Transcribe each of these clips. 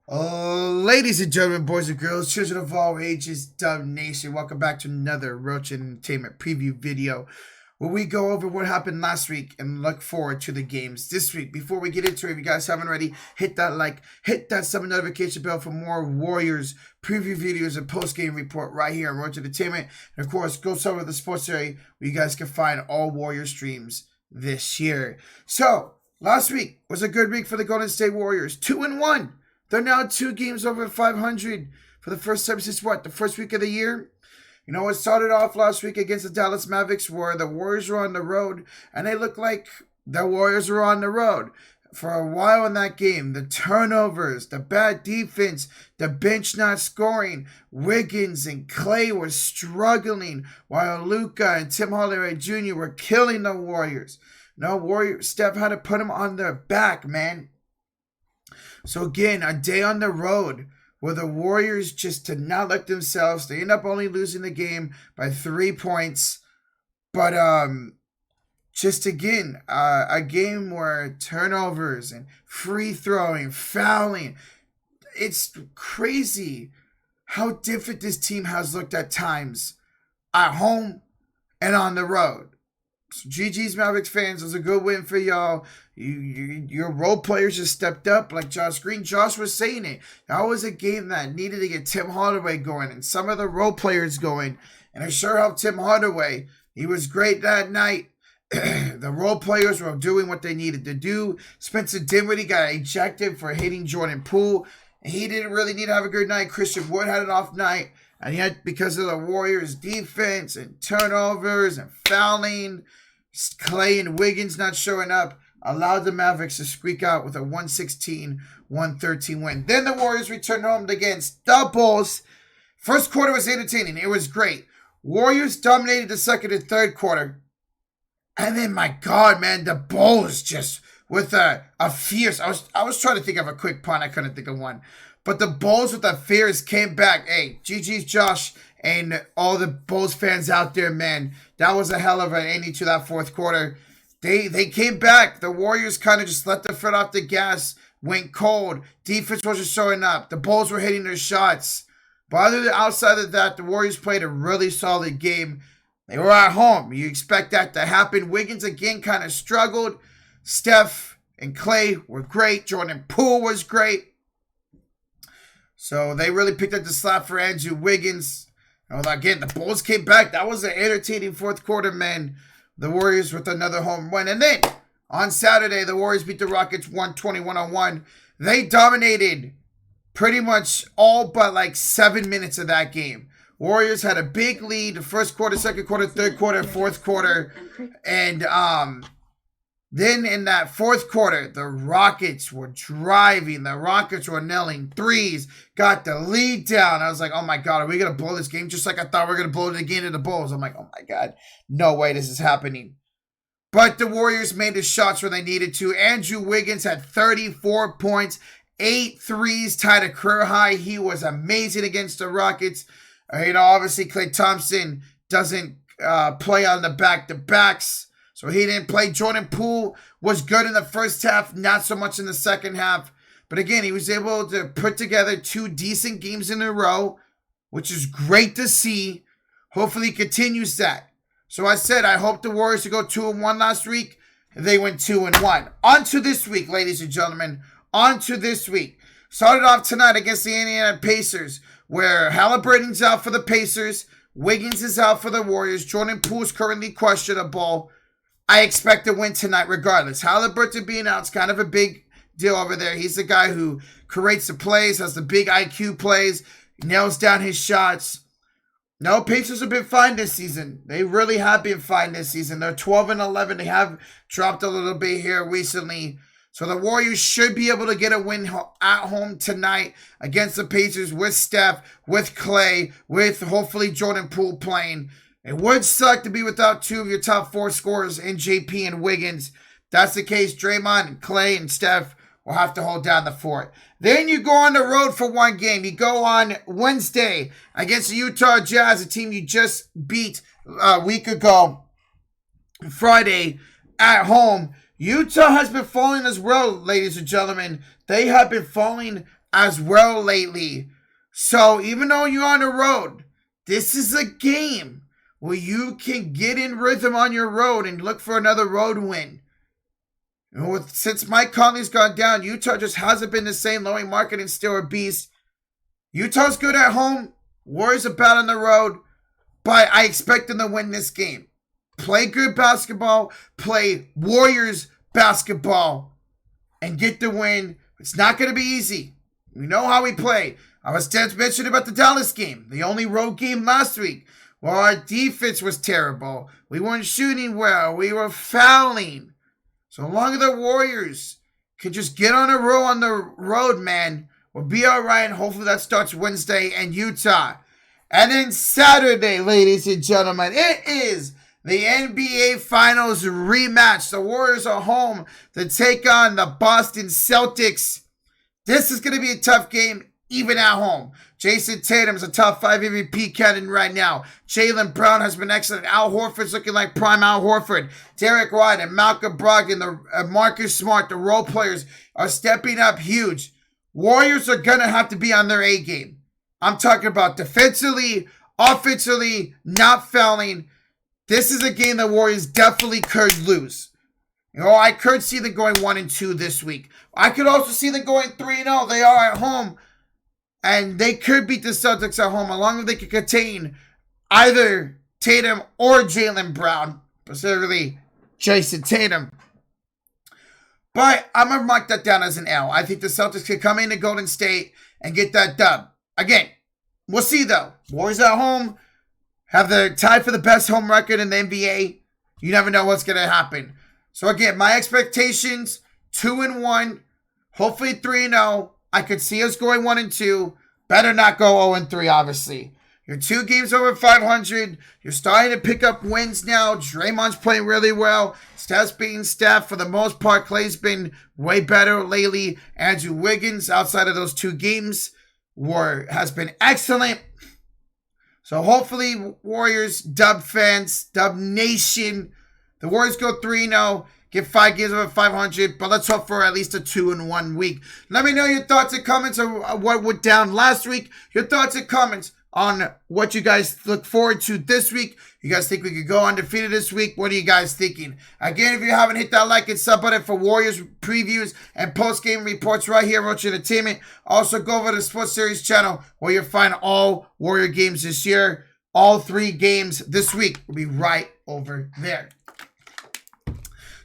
Ladies and gentlemen, boys and girls, children of all ages, ZOMG, welcome back to another Rocha Entertainment preview video where we go over what happened last week and look forward to the games this week. Before we get into it, if you guys haven't already, hit that like, hit that sub notification bell for more Warriors preview videos and post-game report right here on Rocha Entertainment. And of course, go over to the sports area where you guys can find all Warrior streams this year. So, last week was a good week for the Golden State Warriors. 2-1. They're now 2 games over 500 for the first time since the first week of the year? You know, it started off last week against the Dallas Mavericks where the Warriors were on the road, and they looked like the Warriors were on the road. For a while in that game, the turnovers, the bad defense, the bench not scoring, Wiggins and Clay were struggling, while Luka and Tim Hardaway Jr. were killing the Warriors. Steph had to put them on their back, man. So again, a day on the road where the Warriors just did not let themselves. They end up only losing the game by 3 points. But just again, a game where turnovers and free throwing, fouling. It's crazy how different this team has looked at times at home and on the road. So GG's Mavericks fans, it was a good win for y'all. Your role players just stepped up like Josh Green. Josh was saying it. That was a game that needed to get Tim Hardaway going and some of the role players going. And it sure helped Tim Hardaway. He was great that night. The role players were doing what they needed to do. Spencer Dinwiddie got ejected for hitting Jordan Poole. He didn't really need to have a good night. Christian Wood had an off night. And yet, because of the Warriors' defense and turnovers and fouling, Clay and Wiggins not showing up, allowed the Mavericks to squeak out with a 116-113 win. Then the Warriors returned home against the Bulls. First quarter was entertaining. It was great. Warriors dominated the second and third quarter. And then, my God, man, the Bulls just with a fierce. I was trying to think of a quick pun. I couldn't think of one. But the Bulls with the fierce came back. Hey, GG's Josh and all the Bulls fans out there, man. That was a hell of an ending to that fourth quarter. They came back. The Warriors kind of just let their foot off the gas, went cold. Defense wasn't showing up. The Bulls were hitting their shots. But outside of that, the Warriors played a really solid game. They were at home. You expect that to happen. Wiggins again kind of struggled. Steph and Clay were great. Jordan Poole was great. So they really picked up the slack for Andrew Wiggins. And again, the Bulls came back. That was an entertaining fourth quarter, man. The Warriors with another home win. And then on Saturday, the Warriors beat the Rockets 121-101. They dominated pretty much all but like 7 minutes of that game. Warriors had a big lead the first quarter, second quarter, third quarter, fourth quarter. And then in that fourth quarter, the Rockets were driving. The Rockets were nailing threes, got the lead down. I was like, oh my God, are we going to blow this game? Just like I thought we were going to blow it again to the Bulls. I'm like, oh my God, no way this is happening. But the Warriors made the shots where they needed to. Andrew Wiggins had 34 points, 8 threes, tied a career high. He was amazing against the Rockets. Obviously, Klay Thompson doesn't play on the back-to-backs. So he didn't play. Jordan Poole was good in the first half, not so much in the second half. But again, he was able to put together 2 decent games in a row, which is great to see. Hopefully he continues that. So I said I hope the Warriors to go 2-1 last week. They went 2-1. On to this week, ladies and gentlemen. On to this week. Started off tonight against the Indiana Pacers, where Halliburton's out for the Pacers. Wiggins is out for the Warriors. Jordan Poole is currently questionable. I expect a win tonight regardless. Halliburton being out is kind of a big deal over there. He's the guy who creates the plays, has the big IQ plays, nails down his shots. No, Pacers have been fine this season. They really have been fine this season. They're 12-11. They have dropped a little bit here recently. So the Warriors should be able to get a win at home tonight against the Pacers with Steph, with Clay, with hopefully Jordan Poole playing. It would suck to be without 2 of your top 4 scorers in JP and Wiggins. If that's the case, Draymond and Clay and Steph will have to hold down the fort. Then you go on the road for one game. You go on Wednesday against the Utah Jazz, a team you just beat a week ago. Friday at home. Utah has been falling as well, ladies and gentlemen. They have been falling as well lately. So even though you're on the road, this is a game where you can get in rhythm on your road and look for another road win. Since Mike Conley's gone down, Utah just hasn't been the same. Lowy Market and still a beast. Utah's good at home. Warriors are bad on the road. But I expect them to win this game. Play good basketball. Play Warriors basketball. And get the win. It's not going to be easy. We know how we play. I was just mentioning about the Dallas game. The only road game last week. Well, our defense was terrible. We weren't shooting well. We were fouling. So long as the Warriors can just get on a roll on the road, man, we'll be all right. Hopefully that starts Wednesday in Utah. And then Saturday, ladies and gentlemen, it is the NBA Finals rematch. The Warriors are home to take on the Boston Celtics. This is going to be a tough game, even at home. Jason Tatum's a top 5 MVP candidate right now. Jaylen Brown has been excellent. Al Horford's looking like prime Al Horford. Derek White and Malcolm Brogdon, Marcus Smart, the role players are stepping up huge. Warriors are going to have to be on their A game. I'm talking about defensively, offensively, not fouling. This is a game the Warriors definitely could lose. I could see them going 1-2 this week. I could also see them going 3-0. They are at home. And they could beat the Celtics at home, as long as they can contain either Tatum or Jaylen Brown, specifically Jason Tatum. But I'm going to mark that down as an L. I think the Celtics could come into Golden State and get that dub. Again, we'll see though. Warriors at home have the tie for the best home record in the NBA. You never know what's going to happen. So again, my expectations, 2-1, hopefully 3-0. I could see us going 1-2. Better not go 0-3, obviously. You're 2 games over 500. You're starting to pick up wins now. Draymond's playing really well. Steph's being Steph for the most part. Clay's been way better lately. Andrew Wiggins, outside of those 2 games, has been excellent. So hopefully, Warriors, Dub fans, Dub Nation, the Warriors go 3-0. Get 5 games over 500, but let's hope for at least a 2-1 week. Let me know your thoughts and comments on what went down last week. Your thoughts and comments on what you guys look forward to this week. You guys think we could go undefeated this week? What are you guys thinking? Again, if you haven't hit that like and sub button for Warriors previews and post-game reports right here, Rocha Entertainment. Also, go over to the Sports Series channel where you'll find all Warrior games this year. All 3 games this week will be right over there.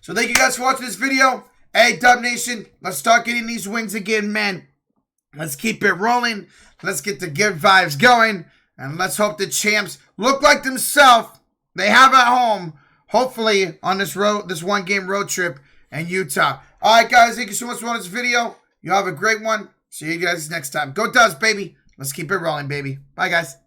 So thank you guys for watching this video. Hey, Dub Nation, let's start getting these wins again, man. Let's keep it rolling. Let's get the good vibes going. And let's hope the champs look like themselves. They have at home, hopefully, on this 1-game road trip in Utah. All right, guys, thank you so much for watching this video. You have a great one. See you guys next time. Go Dubs, baby. Let's keep it rolling, baby. Bye, guys.